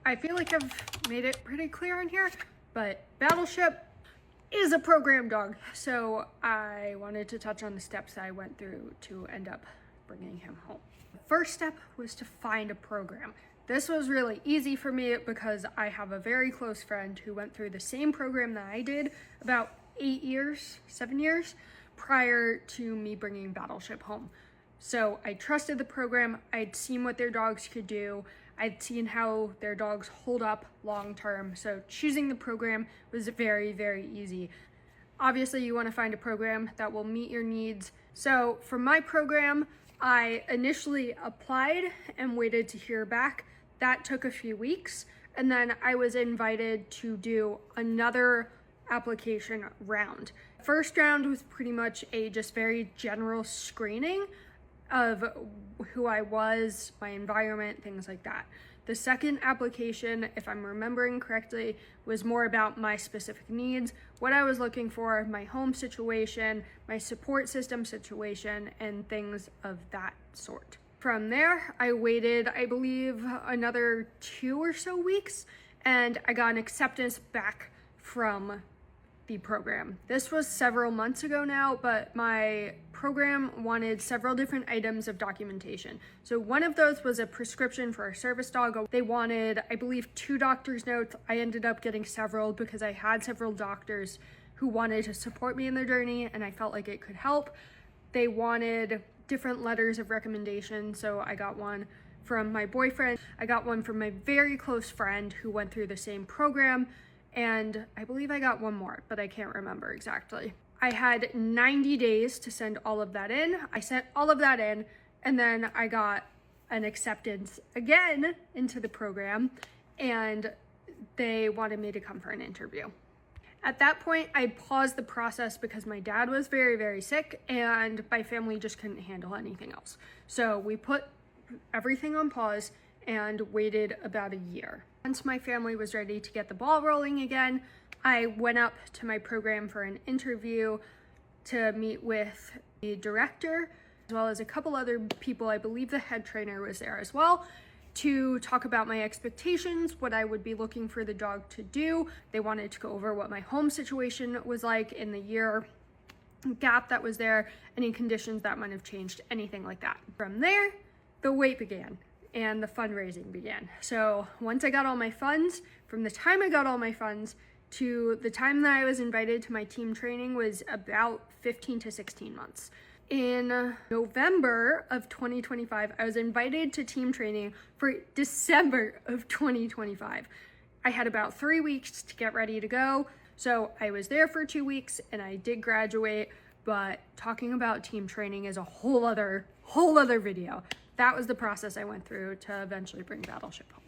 I feel like I've made it pretty clear in here, but Battleship is a program dog. So I wanted to touch on the steps I went through to end up bringing him home. The first step was to find a program. This was really easy for me because I have a very close friend who went through the same program that I did about 7 years prior to me bringing Battleship home. So I trusted the program. I'd seen what their dogs could do. I'd seen how their dogs hold up long term. So choosing the program was very, very easy. Obviously, you want to find a program that will meet your needs. So for my program, I initially applied and waited to hear back. That took a few weeks. And then I was invited to do another application round. First round was pretty much a just very general screening of who I was, my environment, things like that. The second application, if I'm remembering correctly, was more about my specific needs, what I was looking for, my home situation, my support system situation, and things of that sort. From there, I waited, I believe, another 2 or so weeks, and I got an acceptance back from the program. This was several months ago now, but my program wanted several different items of documentation. So one of those was a prescription for a service dog. They wanted, I believe, 2 doctor's notes. I ended up getting several because I had several doctors who wanted to support me in their journey, and I felt like it could help. They wanted different letters of recommendation, so I got one from my boyfriend. I got one from my very close friend who went through the same program, and I believe I got one more, but I can't remember exactly. I had 90 days to send all of that in. I sent all of that in, and then I got an acceptance again into the program, and they wanted me to come for an interview. At that point, I paused the process because my dad was very, very sick, and my family just couldn't handle anything else. So we put everything on pause and waited about a year. Once my family was ready to get the ball rolling again, I went up to my program for an interview to meet with the director, as well as a couple other people. I believe the head trainer was there as well, to talk about my expectations, what I would be looking for the dog to do. They wanted to go over what my home situation was like in the year gap that was there, any conditions that might have changed, anything like that. From there, the wait began and the fundraising began. So once I got all my funds, from the time I got all my funds to the time that I was invited to my team training was about 15 to 16 months. In November of 2025, I was invited to team training for December of 2025. I had about 3 weeks to get ready to go. So I was there for 2 weeks and I did graduate, but talking about team training is a whole other video. That was the process I went through to eventually bring Battleship home.